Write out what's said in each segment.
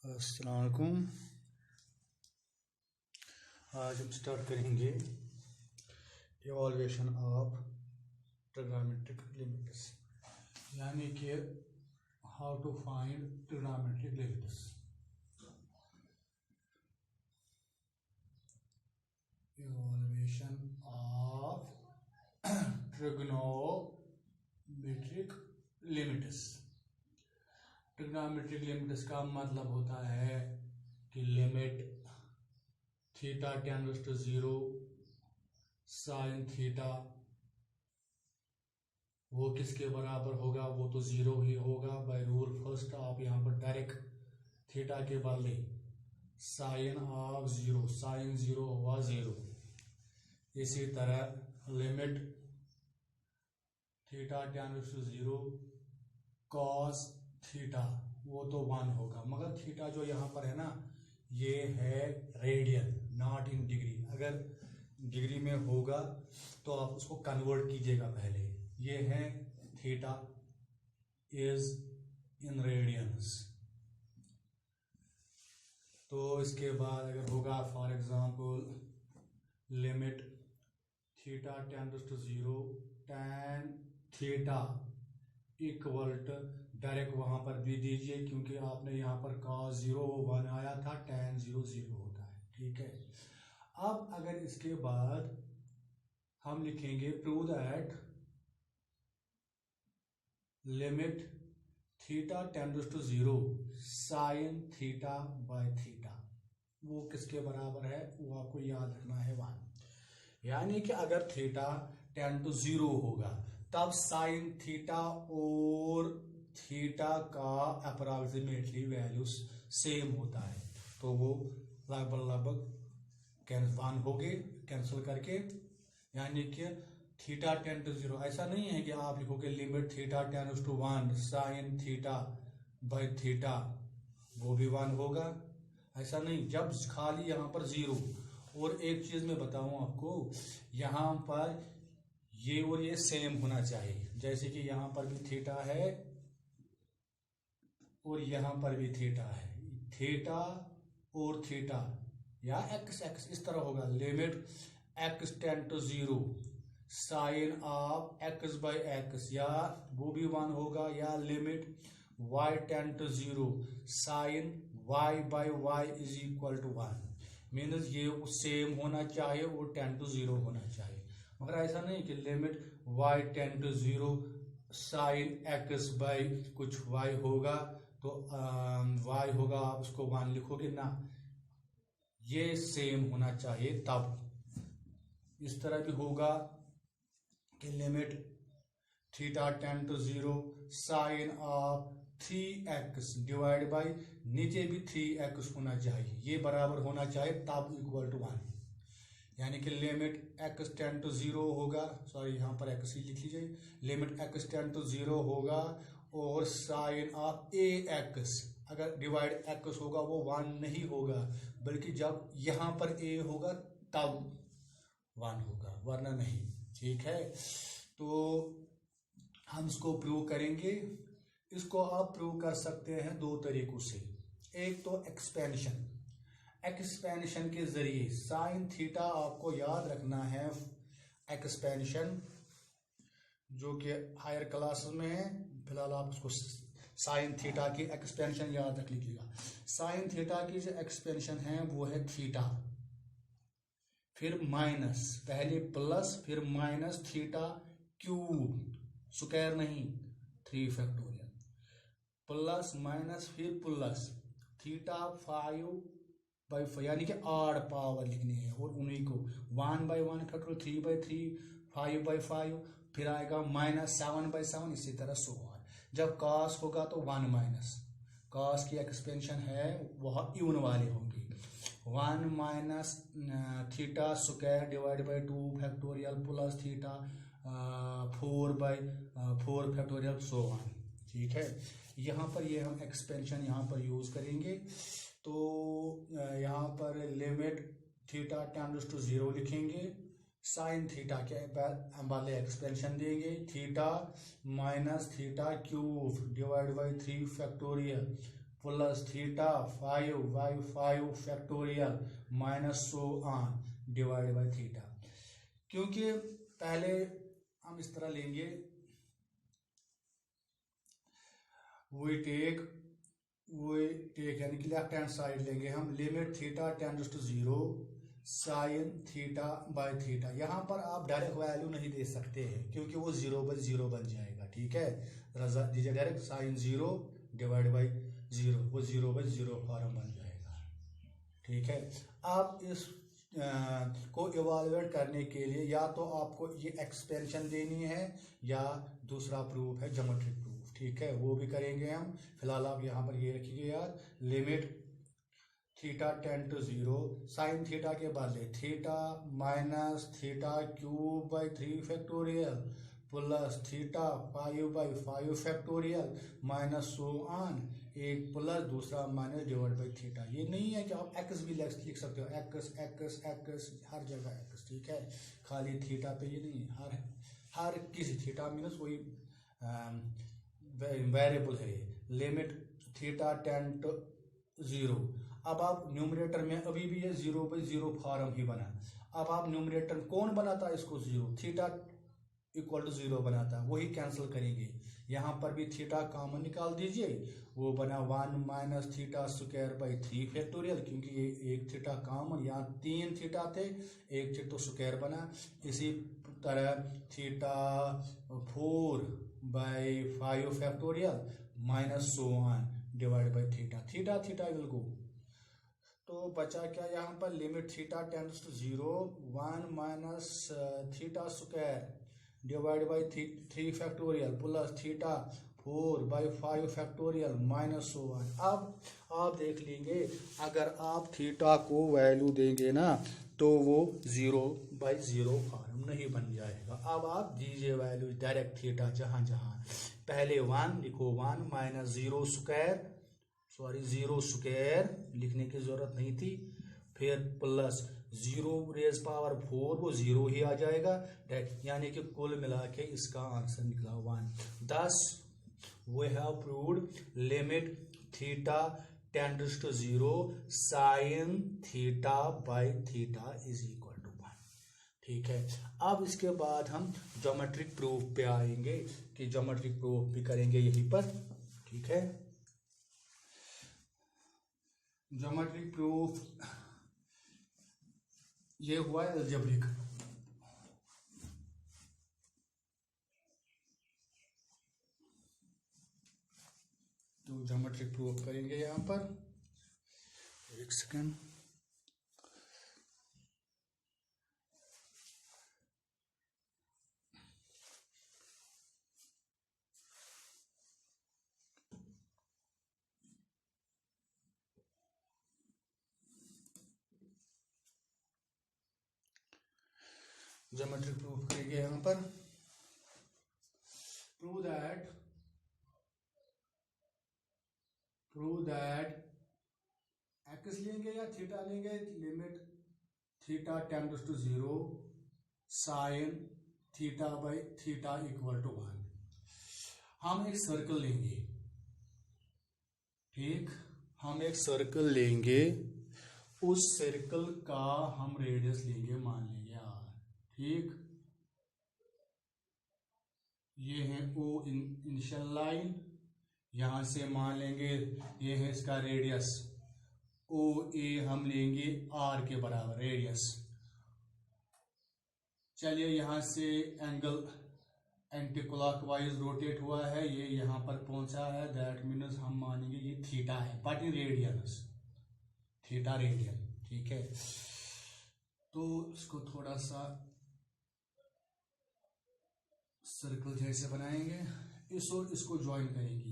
अस्सलाम वालेकुम। आज हम स्टार्ट करेंगे इवॉल्यूशन ऑफ ट्रिग्नोमेट्रिक लिमिट्स, यानी कि how to find trigonometric limits. Evolution of trigonometric limits. Trigonometric limits का मतलब होता है कि limit theta tends to 0 sine theta वो किसके बराबर होगा, वो तो 0 ही होगा। बाय रूल फर्स्ट आप यहाँ पर डायरेक्ट थीटा के बदले साइन ऑफ 0, साइन 0 हुआ 0। इसी तरह limit theta tends to 0 cos theta वो तो 1 होगा, मगर थीटा जो यहाँ पर है ना ये है रेडियन, नॉट इन डिग्री। अगर डिग्री में होगा तो आप उसको कन्वर्ट कीजिएगा पहले। ये है थीटा इज इन रेडियंस। तो इसके बाद अगर होगा for example limit theta tends to 0 tan theta equal to, direct वहां पर भी दीजिए क्योंकि आपने यहाँ पर cos 0 1 आया था, tan 0 0 होता है। ठीक है, अब अगर इसके बाद हम लिखेंगे prove that limit theta tends to 0 sine theta by theta वो किसके बराबर है, वो आपको याद रखना है 1। यानी कि अगर थीटा टेंड टू 0 होगा तब साइन थीटा और थीटा का अप्रोक्सीमेटली वैल्यू सेम होता है, तो वो लगभग 1 हो गए कैंसिल करके। यानी कि थीटा टेंड टू 0, ऐसा नहीं है कि आप लिखोगे limit theta tends to 1 sine theta by theta वो भी 1 होगा, ऐसा नहीं। जब खाली यहाँ पर 0। और एक चीज मैं बताऊं आपको, यहाँ पर ये और ये सेम होना चाहिए। जैसे कि यहाँ पर भी थीटा है और यहाँ पर भी थीटा है, थीटा और थीटा या एक्स एक्स इस तरह होगा। Limit x tend to 0 sine of x by x या वो भी 1 होगा, या limit y tend to 0 sine y by y is equal to 1। Means ये सेम होना चाहिए और टेंड टू 0 होना चाहिए, मगर ऐसा नहीं कि limit y tend to 0 sine x by कुछ y होगा तो y होगा, आप उसको 1 लिखोगे ना, ये सेम होना चाहिए। तब इस तरह भी होगा कि limit theta tend to 0 sine of 3x divide by, नीचे भी 3x होना चाहिए, ये बराबर होना चाहिए तब इक्वल टू 1। यानी कि लिमिट x टेंड टू 0 होगा, सॉरी यहाँ पर x ही लिख लीजिए, लिमिट x टेंड टू 0 होगा और साइन ऑफ ax, अगर डिवाइड x होगा वो 1 नहीं होगा, बल्कि जब यहाँ पर a होगा तब 1 होगा, वरना नहीं। ठीक है, तो हम इसको प्रूव करेंगे। इसको आप प्रूव कर सकते हैं 2 तरीकों से। एक तो एक्सपेंशन, एक्सपेंशन के जरिए साइन थीटा आपको याद रखना है, एक्सपेंशन जो कि हायर क्लासेस में है। फिलहाल आप उसको साइन थीटा की एक्सपेंशन याद रख लीजिएगा। साइन थीटा की जो एक्सपेंशन है वो है थीटा फिर माइनस, पहले प्लस फिर माइनस थीटा क्यूब, स्क्वायर नहीं 3 फैक्टोरियल, प्लस माइनस फिर प्लस थीटा 5/5, यानी कि आड पावर लिखनी है और उन्हीं को 1/1 फैक्टोरियल 3/3 5/5, फिर आएगा माइनस 7/7, इसी तरह सो ऑन। जब कॉस होगा तो 1 माइनस, कॉस की एक्सपेंशन है वह इवन वाले होंगे, 1 minus theta square divide by 2 factorial plus theta 4/4 factorial so on. ठीक है, यहाँ पर ये हम एक्सपेंशन यहाँ पर यूज करेंगे। तो यहाँ पर लिमिट थीटा टेंड्स टू 0 लिखेंगे, साइन थीटा के वाले एक्सपेंशन देंगे, theta minus theta cube divide by 3 factorial plus theta 5/5 factorial minus so on divide by theta. क्योंकि पहले हम इस तरह लेंगे, we take यानी कि लेफ्ट हैंड साइड लेंगे हम, limit theta tends to 0 sine theta by theta. यहाँ पर आप डायरेक्ट वैल्यू नहीं दे सकते हैं क्योंकि वो 0/0 बन जाएगा। ठीक है, रजा दीजिए डायरेक्ट साइन 0 डिवाइड बाई 0, वो 0/0 फॉर्म बन जाएगा। ठीक है, आप इस को इवालुएट करने के लिए या तो आपको ये एक्सपेंशन देनी है या दूसरा प्रूफ है ज्योमेट्रिक प्रूफ। ठीक है, वो भी करेंगे हम। फिलहाल आप यहाँ पर ये रखिए यार, limit theta tend to 0 sine theta के बदले theta minus theta cube by 3 factorial plus theta 5/5 factorial minus so on, एक प्लस दूसरा माइनस डिवाइड बाई थीटा। ये नहीं है कि आप एक्स भी लिख सकते हो, एक्स एक्स एक्स हर जगह एक्स। ठीक है, खाली थीटा पे ये नहीं, हर किसी थीटा मीनस वही वेरिएबल है। Limit theta tend to 0। अब आप न्यूमरेटर में अभी भी ये 0/0 फॉर्म ही बना। अब आप न्यूमरेटर कौन बनाता है इसको 0, थीटा इक्वल टू 0 बनाता है, वही कैंसिल करेंगे। यहाँ पर भी थीटा कॉमन निकाल दीजिए, वो बना 1 minus theta square by 3 factorial, क्योंकि ये एक थीटा कॉमन, यहाँ 3 थीटा थे, एक थीटा तो स्क्वायर बना। इसी तरह theta 4/5 factorial minus so on divide by theta. Theta theta will go, तो बचा क्या यहाँ पर, limit theta tends to 0 1 minus theta square divide by 3 factorial plus theta 4/5 factorial minus so on. अब आप देख लेंगे, अगर आप थीटा को वैल्यू देंगे ना तो वो 0/0 फॉर्म नहीं बन जाएगा। अब आप दीजिए वैल्यू डायरेक्ट थीटा, जहाँ जहाँ पहले 1 लिखो, 1 माइनस 0 स्क्वायर लिखने की जरूरत नहीं थी, फिर प्लस 0 रेज पावर 4, वो 0 ही आ जाएगा, यानी कि कुल मिला के इसका आंसर निकला 1। thus we have proved limit theta tends to 0 sine theta by theta is equal to 1। ठीक है, अब इसके बाद हम ज्योमेट्रिक प्रूफ पे आएंगे कि ज्योमेट्रिक प्रूफ भी करेंगे यहीं पर। ठीक है, ज्योमेट्रिक प्रूफ ये हुआ अलजेब्रिक। तो ज्योमेट्रिक प्रूफ करेंगे यहाँ पर, एक सेकेंड। ज्योमेट्रिक प्रूफ करेंगे यहाँ पर। प्रूव दैट एक्स लेंगे या थीटा लेंगे, limit theta tends to 0 sine theta by theta equal to 1। हम एक सर्कल लेंगे, ठीक, हम एक सर्कल लेंगे, उस सर्कल का हम रेडियस लेंगे, मान लेंगे R। ठीक, ये है O इनिशियल लाइन, यहां से मान लेंगे ये है इसका रेडियस OA, हम लेंगे R के बराबर रेडियस। चलिए यहां से एंगल एंटी क्लॉकवाइज रोटेट हुआ है, ये यहां पर पहुंचा है, दैट मीन्स हम मानेंगे ये थीटा है, but in radiance, theta radian. ठीक है, तो इसको थोड़ा सा सर्कल जैसे बनाएंगे, इस और इसको ज्वाइन करेंगे।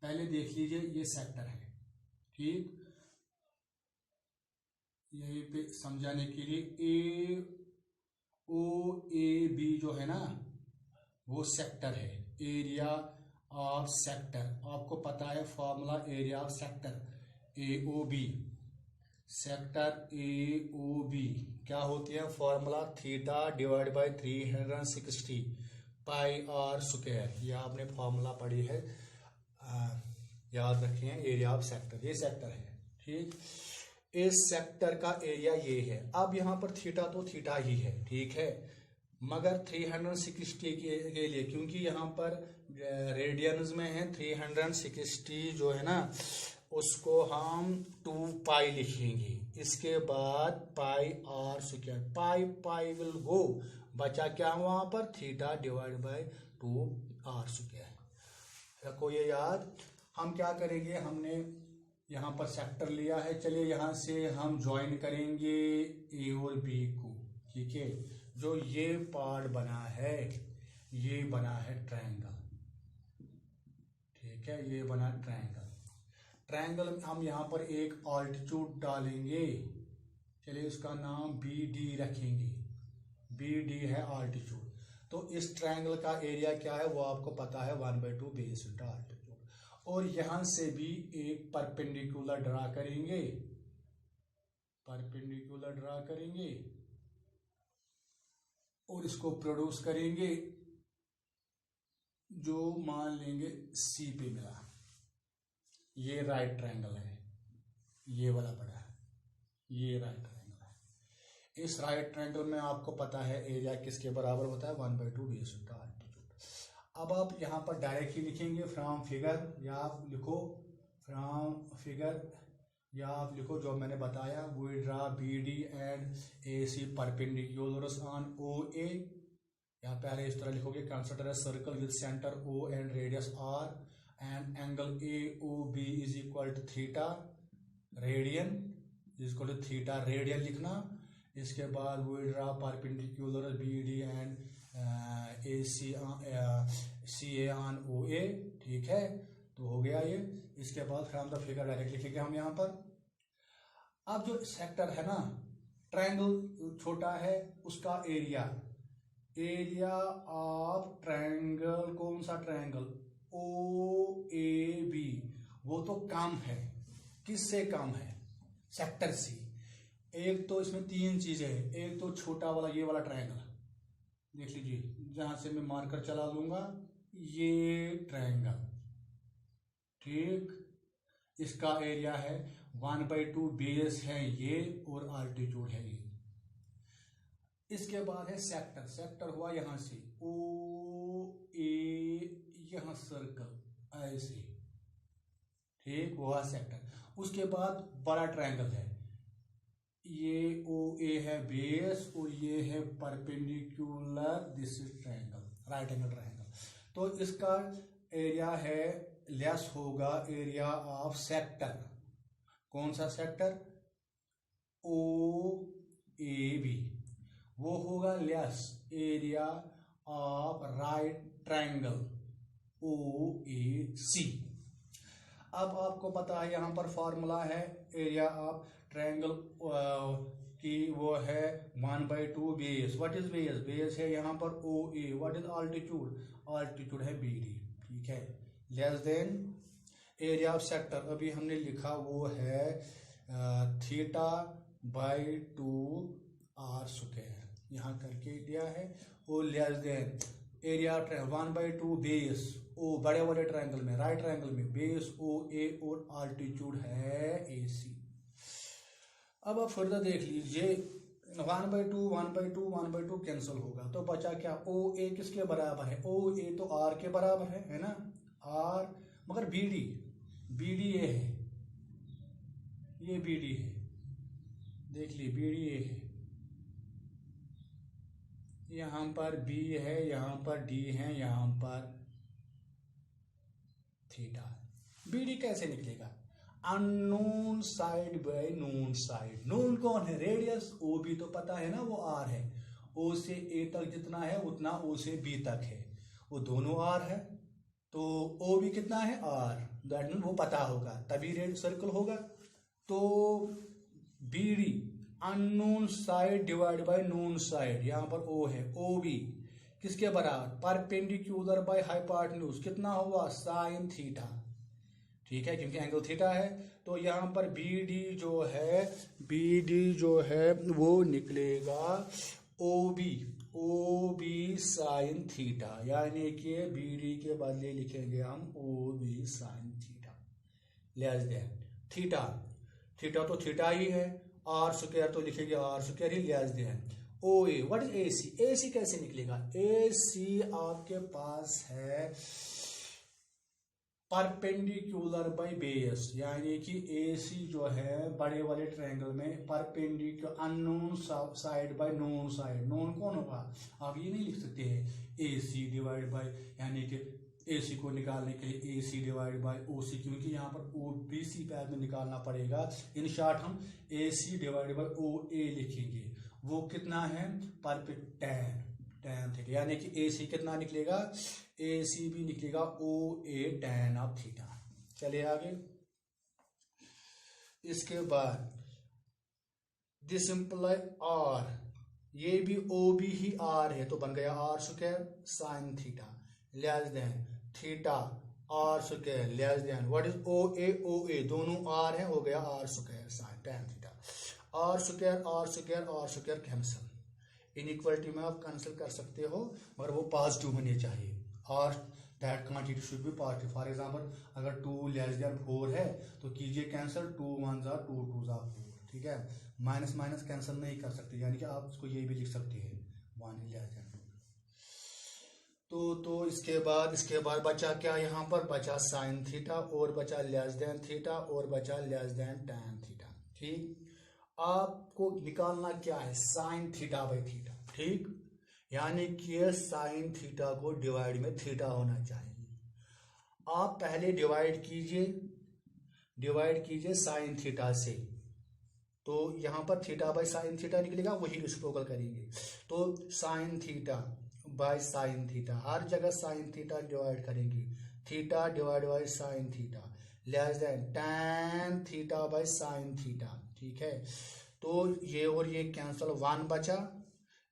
पहले देख लीजिए ये सेक्टर है, ठीक, यहीं पे समझाने के लिए AOAB जो है ना वो सेक्टर है, एरिया ऑफ सेक्टर। आपको पता है formula area of sector AOB, sector AOB क्या होती है formula, theta divide by 360 pi R square. ये आपने फॉर्मूला पढ़ी है, याद रखें एरिया ऑफ सेक्टर, ये सेक्टर है, ठीक। इस सेक्टर का एरिया ये है। अब यहाँ पर थीटा तो थीटा ही है, ठीक है, मगर 360 के लिए, क्योंकि यहाँ पर रेडियंस में है 360 जो है ना, उसको हम 2 पाई लिखेंगे। इसके बाद pi R square, pi pi will go, बचा क्या वहां पर, theta divide by 2 R square. रखो ये याद। हम क्या करेंगे, हमने यहाँ पर सेक्टर लिया है, चलिए यहाँ से हम ज्वाइन करेंगे ए और बी को, ठीक है। जो ये पार्ट बना है, ये बना है ट्रायंगल, ठीक है, ये बना ट्रायंगल। ट्रायंगल में हम यहाँ पर एक ऑल्टीट्यूड डालेंगे, चलिए उसका नाम बी डी रखेंगे, बी डी है ऑल्टीट्यूड। तो इस ट्रायंगल का एरिया क्या है वो आपको पता है, 1/2 बेस इंटू ऑल्टीट्यूड। और यहां से भी एक परपेंडिकुलर ड्रा करेंगे, परपेंडिकुलर ड्रा करेंगे और इसको प्रोड्यूस करेंगे, जो मान लेंगे सी पे मिला। ये राइट ट्रायंगल है, ये वाला बड़ा है, ये राइट ट्रायंगल है। इस राइट ट्रायंगल में आपको पता है एरिया किसके बराबर होता है, 1/2 बेस इंटू ऑल्टीट्यूड। अब आप यहाँ पर डायरेक्टली लिखेंगे फ्रॉम फिगर, या आप लिखो फ्रॉम फिगर, या आप लिखो जो मैंने बताया, we draw B D and A C perpendiculars on O A, या पहले इस तरह लिखोगे, consider a circle with centre O and radius R and angle A O B is equal to theta radian, is equal to theta radian लिखना। इसके बाद we draw perpendicular B D and A C A on O A, ठीक है, तो हो गया ये। इसके बाद फ्रॉम द फिगर डायरेक्ट लिखेंगे हम यहाँ पर। अब जो सेक्टर है ना, ट्रायंगल छोटा है, उसका एरिया, एरिया ऑफ ट्रायंगल, कौन सा ट्रायंगल, ओ ए बी, वो तो कम है, किससे कम है, सेक्टर से। एक तो इसमें 3 चीजें हैं, एक तो छोटा वाला ये वाला ट्रायंगल देख लीजिए, जहां से मैं मार्कर चला लूंगा, ये ट्रायंगल, ठीक, इसका एरिया है 1/2 बेस है ये, और आल्टीट्यूड है ये। इसके बाद है सेक्टर, सेक्टर हुआ यहां से ओ ए, यहां सर्कल ऐसे, ठीक, वो है सेक्टर। उसके बाद बड़ा ट्रायंगल है, ये ओ ए है बेस, और ये है perpendicular, this is triangle, right angle triangle. तो इसका एरिया है, लेस होगा एरिया ऑफ सेक्टर, कौन सा सेक्टर, ओ ए बी, वो होगा less area of right triangle O A C. अब आपको पता है यहाँ पर फॉर्मूला है एरिया ऑफ ट्रायंगल की, वो है 1/2 base. What is base, base है यहाँ पर ओ A, what is altitude, altitude है बी डी, ठीक है, less than area of sector, अभी हमने लिखा वो है थीटा बाई 2 आर स्क्वायर, यहाँ करके दिया है, और लेस देन एरिया 1/2 बेस ओ, बड़े बड़े ट्रायंगल में, राइट ट्रायंगल में बेस ओ ए और ऑल्टीट्यूड है ए सी। अब आप फर्दर देख लीजिए, 1/2 कैंसिल होगा, तो बचा क्या, ओ ए किसके बराबर है, ओ ए तो आर के बराबर है ना, आर, मगर बी डी ये है, ये बी डी है, देख ली बी डी ये है, यहाँ पर बी है, यहाँ पर डी है, यहाँ पर थीटा। बी डी कैसे निकलेगा, unknown side by known side, known कौन है, रेडियस, ओ बी तो पता है ना, वो आर है, ओ से ए तक जितना है उतना ओ से बी तक है, वो दोनों आर है, तो ओ बी कितना है आर, दैट मीन वो पता होगा, तभी रेड सर्कल होगा। तो B D unknown side divide by known side, यहाँ पर ओ है, ओ बी किसके बराबर, परपेंडिकुलर बाय हाइपोटेन्यूज, कितना हुआ, साइन थीटा, ठीक है, क्योंकि एंगल थीटा है। तो यहाँ पर बी डी जो है वो निकलेगा ओ बी साइन थीटा, यानी कि बी डी के बदले लिखेंगे हम O B sine theta, less than theta, theta तो थीटा ही है, आर स्क्वायर तो लिखेंगे आर स्क्वायर ही, less than O A. What is A C? A C कैसे निकलेगा? ए सी आपके पास है परपेंडिकुलर बाय बेस, यानी कि ए सी जो है बड़े वाले ट्रायंगल में perpendicular unknown side by known side. Known कौन होगा? आप ये नहीं लिख सकते हैं ए सी डिवाइड बाय, यानी कि ए सी को निकालने के लिए ए सी डिवाइड बाय ओ सी, क्योंकि यहाँ पर ओ बी सी पैद में निकालना पड़ेगा। इन शॉर्ट हम ए सी डिवाइड बाय ओ ए लिखेंगे। वो कितना है? परफेक्ट tan थीटा, यानी कि ए सी कितना निकलेगा? ए सी भी निकलेगा ओ ए tan ऑफ थीटा। चलिए आगे। इसके बाद दिस इम्प्लाई आर, ये भी ओ भी ही आर है, तो बन गया R square sine theta less than theta R square less than what is O A दोनों आर है, हो गया R square sine tan theta. R square cancel, inequality में आप कैंसिल कर सकते हो, मगर वो पॉजिटिव होने चाहिए। और that quantity should be positive. For example अगर 2 लेस देन 4 है तो कीजिए कैंसिल, 2 1 जार 2 2 जार 4, ठीक है। माइनस माइनस कैंसिल नहीं कर सकते, यानी कि आप इसको ये भी लिख सकते हैं 1 लेस देन 2। तो इसके बाद बचा क्या? यहाँ पर बचा साइन थीटा और बचा लेस देन थीटा और बचा लेस देन tan थीटा, ठीक। आपको निकालना क्या है? साइन थीटा बाई थीटा, ठीक। यानी कि साइन थीटा को डिवाइड में थीटा होना चाहिए। आप पहले डिवाइड कीजिए साइन थीटा से, तो यहां पर थीटा बाई साइन थीटा निकलेगा, वही रेसिप्रोकल करेंगे। तो sine theta by sine theta, हर जगह साइन थीटा डिवाइड करेंगे, theta divide by sine theta less than tan theta by sine theta, ठीक है। तो ये और ये कैंसिल, 1 बचा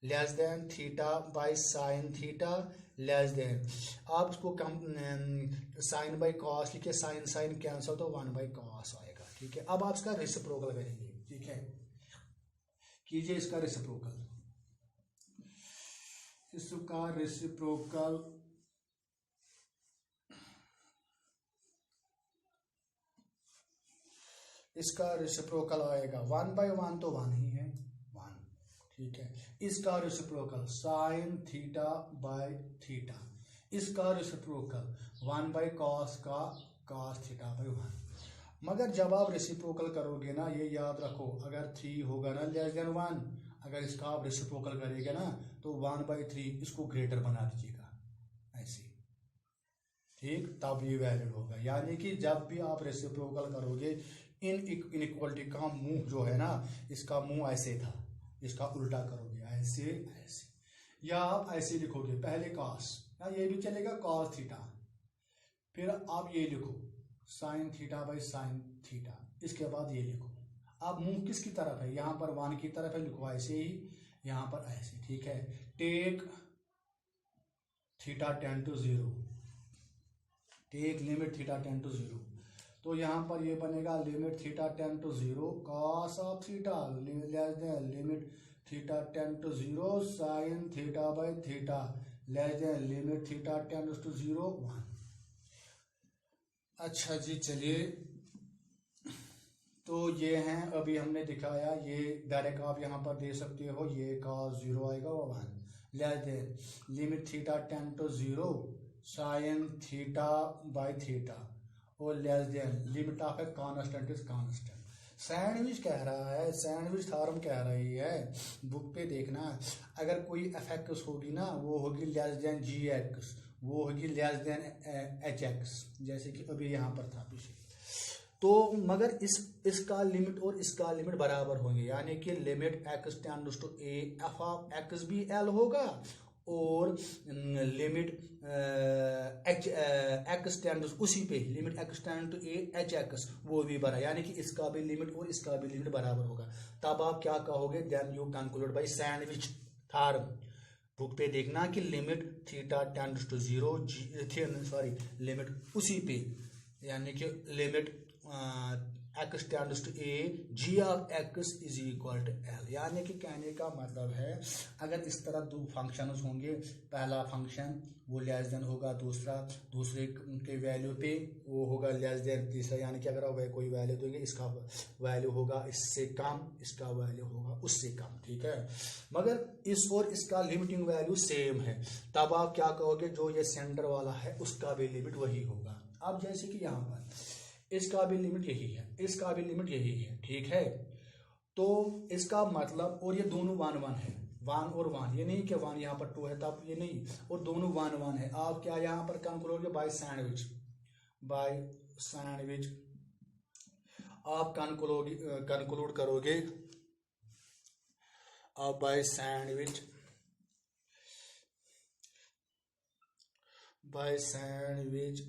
less than theta by sine theta less than, आप इसको कम साइन बाई कॉस लिखे, साइन साइन कैंसिल तो 1 बाई कॉस आएगा, ठीक है। अब आप इसका रेसिप्रोकल करेंगे, ठीक है। कीजिए इसका रेसिप्रोकल। इसका रेसिप्रोकल आएगा 1 बाई 1 तो 1 ही है, 1, ठीक है। इसका reciprocal sign theta by theta, इसका रेसिप्रोकल 1 बाई कॉस का कॉस थीटा बाई 1। मगर जब आप रेसिप्रोकल करोगे ना, ये याद रखो, अगर 3 होगा ना लेस देन 1, अगर इसका आप रेसिप्रोकल करेंगे ना तो 1/3 इसको ग्रेटर बना दीजिएगा ऐसे, ठीक, तब ये वैलिड होगा। यानी कि जब भी आप रेसिप्रोकल करोगे, इनइक्वालिटी का मुंह जो है ना, इसका मुंह ऐसे था, इसका उल्टा करोगे ऐसे ऐसे, या आप ऐसे लिखोगे, पहले कॉस, या ये भी चलेगा कॉस थीटा, फिर आप ये लिखो sign theta by sine theta, इसके बाद ये लिखो। अब मुंह किसकी तरफ है? यहाँ पर 1 की तरफ है, लिखो ऐसे ही, यहाँ पर ऐसे, ठीक है। Take theta tend to 0, take limit theta tend to 0, तो यहाँ पर ये बनेगा limit theta tend to 0 cos of theta less than limit theta tend to 0 sine theta by theta less than limit theta tend to 0 1। अच्छा जी, चलिए, तो ये हैं अभी हमने दिखाया, ये डायरेक्ट आप यहाँ पर दे सकते हो, ये cos 0 आएगा वो 1 less than limit theta tend to 0 sine theta by theta और less than limit of a constant is constant. Sandwich कह रहा है, सैंडविच थ्योरम कह रही है, बुक पे देखना, अगर कोई एफ होगी ना, वो होगी लेस देन gx, वो होगी लेस देन hx, जैसे कि अभी यहाँ पर था पीछे। तो मगर इसका लिमिट और इसका लिमिट बराबर होंगे, यानी कि limit x tends to a F of x भी l होगा और लिमिट x टेंड्स उसी पे, limit x tend to a hx वो भी बराबर, यानी कि इसका भी लिमिट और इसका भी लिमिट बराबर होगा। तब आप क्या कहोगे? Then you conclude by sandwich theorem. Book पे देखना कि limit theta tends to 0 limit उसी पे, यानी कि limit x tends to a g of x is equal to l। यानी कि कहने का मतलब है अगर इस तरह दो फंक्शंस होंगे, पहला फंक्शन वो लेस देन होगा दूसरे के वैल्यू पे वो होगा लेस देन तीसरा, यानी कि अगर आप कोई वैल्यू देंगे इसका वैल्यू होगा इससे कम, इसका वैल्यू होगा उससे कम, ठीक है। मगर इस और इसका लिमिटिंग वैल्यू सेम है, तब आप क्या कहोगे, जो ये सेंटर वाला है उसका भी लिमिट वही होगा। अब जैसे कि यहाँ पर इसका भी लिमिट यही है, इसका भी लिमिट यही है, ठीक है। तो इसका मतलब, और ये दोनों 1 1 है, 1 और 1, ये नहीं कि 1 यहाँ पर 2 है तब ये नहीं, और दोनों 1 1 है। आप क्या यहाँ पर कंक्लूड बाय सैंडविच, आप कंक्लूड करोगे, आप बाय सैंडविच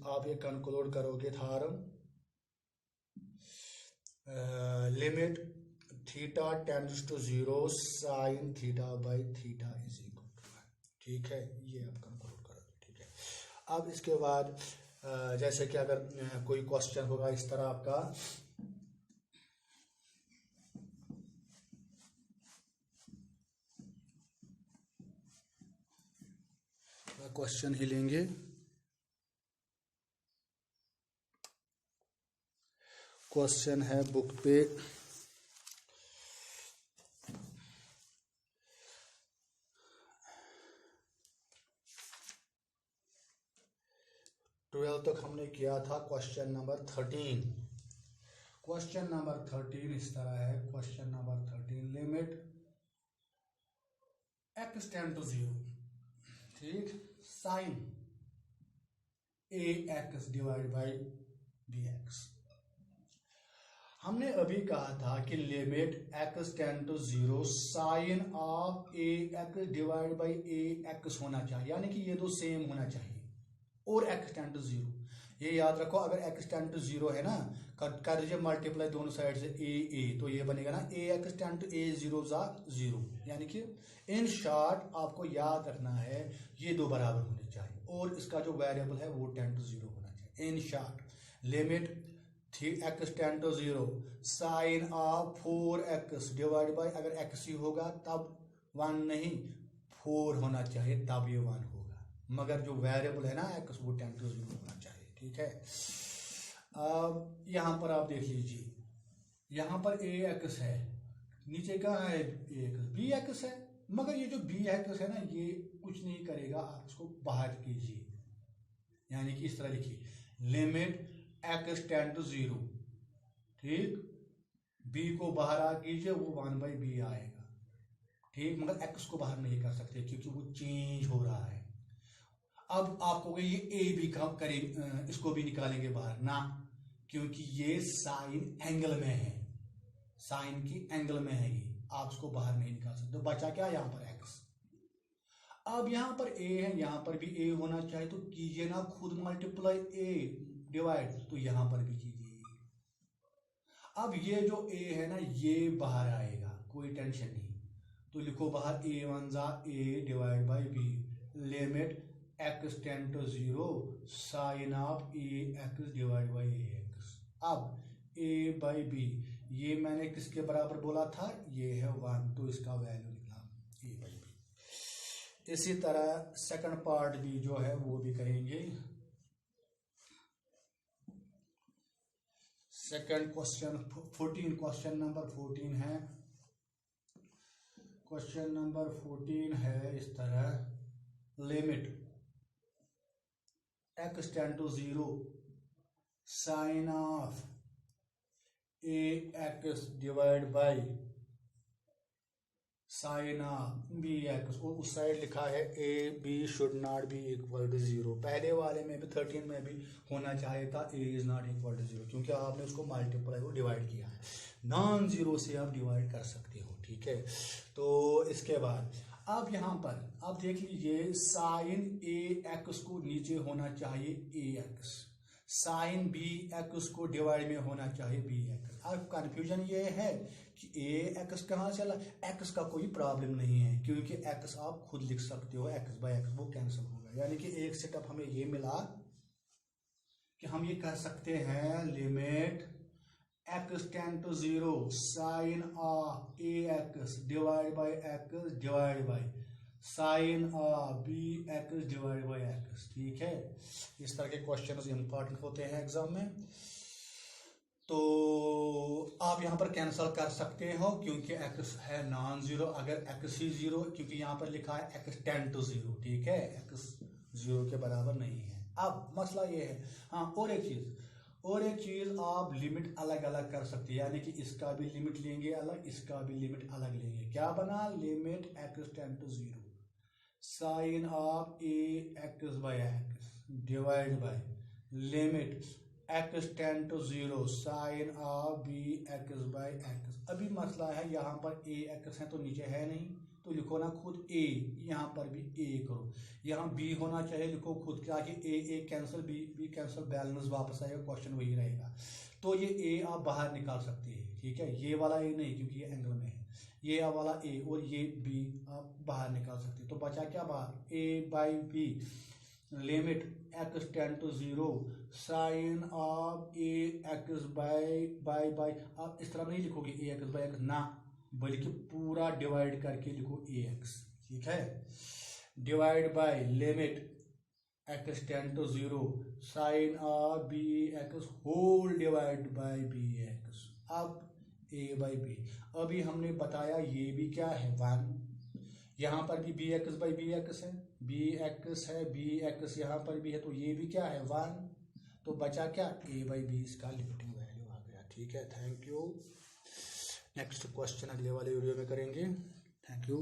आप ये कंक्लूड करोगे theorem limit theta tends to 0 sine theta by theta is equal to 1, ठीक है। ये आप कंक्लूड करोगे, ठीक है। अब इसके बाद जैसे कि अगर कोई क्वेश्चन होगा इस तरह आपका, क्वेश्चन ही लेंगे, क्वेश्चन है बुक पे 12 तक हमने किया था। क्वेश्चन नंबर 13, क्वेश्चन नंबर 13 इस तरह है। Question number 13 limit x tend to 0, ठीक, sine ax divide by bx। हमने अभी कहा था कि limit x tend to 0 sine of ax divide by ax होना चाहिए, यानी कि ये दो सेम होना चाहिए, और x टेंड टू 0। ये याद रखो, अगर x टेंड टू 0 है ना, कर दीजिए मल्टीप्लाई दोनों साइड से a, तो ये बनेगा ना ax टेंड टू a 0 जा 0, यानी कि इन शॉर्ट आपको याद रखना है ये दो बराबर होने चाहिए, और इसका जो वेरिएबल है वो टेंड टू 0 होना चाहिए। In short limit x tend to 0 sine of 4x divide by, अगर x ही होगा तब 1 नहीं 4 होना चाहिए, तब ये 1 होगा, मगर जो वेरिएबल है ना x वो टेंड टू 0 होना चाहिए, ठीक है। अब यहाँ पर आप देख लीजिए, यहाँ पर ax है, नीचे कहाँ है ax, bx है, मगर ये जो bx है ना ये कुछ नहीं करेगा, आप इसको बाहर कीजिए, यानी कि इस तरह लिखिए लिमिट x टेंड टू 0, ठीक, b को बाहर आ कीजिए वो 1/b आएगा, ठीक, मगर x को बाहर नहीं कर सकते क्योंकि वो चेंज हो रहा है। अब आपको ये a भी करें, इसको भी निकालेंगे बाहर ना, क्योंकि ये साइन एंगल में है, साइन की एंगल में है, ये आप इसको बाहर नहीं निकाल सकते। तो बचा क्या यहाँ पर x। अब यहाँ पर a है, यहाँ पर भी a होना चाहिए, तो कीजिए ना खुद मल्टीप्लाई a डिवाइड, तो यहाँ पर भी कीजिए। अब ये जो a है ना ये बाहर आएगा, कोई टेंशन नहीं, तो लिखो बाहर a1 जा a divide by b, limit x tend to 0 sine of ax divide by ax। अब a बाई b ये मैंने किसके बराबर बोला था, ये है 1, तो इसका वैल्यू निकला a बाई b। इसी तरह सेकंड पार्ट भी जो है वो भी करेंगे। सेकंड क्वेश्चन 14, क्वेश्चन नंबर 14 है, क्वेश्चन नंबर 14 है इस तरह, limit x tend to 0 sine of ax divide by sine of bx, और उस साइड लिखा है a b should not be equal to 0। पहले वाले में भी 13 में भी होना चाहिए था a is not equal to 0, क्योंकि आपने उसको मल्टीप्लाई को डिवाइड किया है, नॉन जीरो से आप डिवाइड कर सकते हो, ठीक है। तो इसके बाद अब यहाँ पर आप देख लीजिए, साइन ax को नीचे होना चाहिए ax, साइन bx को डिवाइड में होना चाहिए bx। अब कंफ्यूजन ये है कि ax कहाँ चला, x का कोई प्रॉब्लम नहीं है, क्योंकि x आप खुद लिख सकते हो, x बाय x वो कैंसिल होगा, यानी कि एक सेटअप हमें ये मिला कि हम ये कर सकते हैं limit x tend to 0 sine of A x divide by x divide by sine of b x divide by x. ठीक है, इस तरह के क्वेश्चन इंपॉर्टेंट होते हैं एग्जाम में। तो आप यहाँ पर कैंसिल कर सकते हो क्योंकि x है नॉन जीरो, अगर x ही जीरो, क्योंकि यहाँ पर लिखा है x टेंड टू 0। ठीक है, x 0 के बराबर नहीं है। अब मसला ये है, हाँ और एक चीज आप लिमिट अलग अलग कर सकते हैं, यानी कि इसका भी लिमिट लेंगे अलग, इसका भी लिमिट अलग लेंगे। क्या बना, limit x tend to 0 sine of A x by x divide by limit x tend to 0 sine of b x by x. अभी मसला है यहाँ पर ए एक्स है तो नीचे है नहीं, तो लिखो ना खुद ए, यहाँ पर भी ए करो, यहाँ बी होना चाहिए, लिखो खुद, क्या कि ए कैंसिल, बी कैंसिल, बैलेंस वापस आएगा, क्वेश्चन वही रहेगा। तो ये ए आप बाहर निकाल सकते हैं। ठीक है, ये वाला ए नहीं क्योंकि ये एंगल में है, ये वाला ए और ये बी आप बाहर निकाल सकते हैं। तो बचा क्या बाहर, A by B limit x tend to 0 sine of A x by आप इस तरह नहीं लिखोगे ए एक्स बाई एक्स ना, बल्कि पूरा डिवाइड करके लिखो ए एक्स। ठीक है, divide by limit x tend to 0 sine of b x whole divide by b x. अब a बाई बी, अभी हमने बताया ये भी क्या है 1, यहाँ पर भी b x by b x है, बी एक्स है, बी एक्स यहाँ पर भी है, तो ये भी क्या है 1। तो बचा क्या, a बाई बी, इसका लिमिटिंग वैल्यू आ गया। ठीक है, थैंक यू। नेक्स्ट क्वेश्चन अगले वाले वीडियो में करेंगे। Thank you.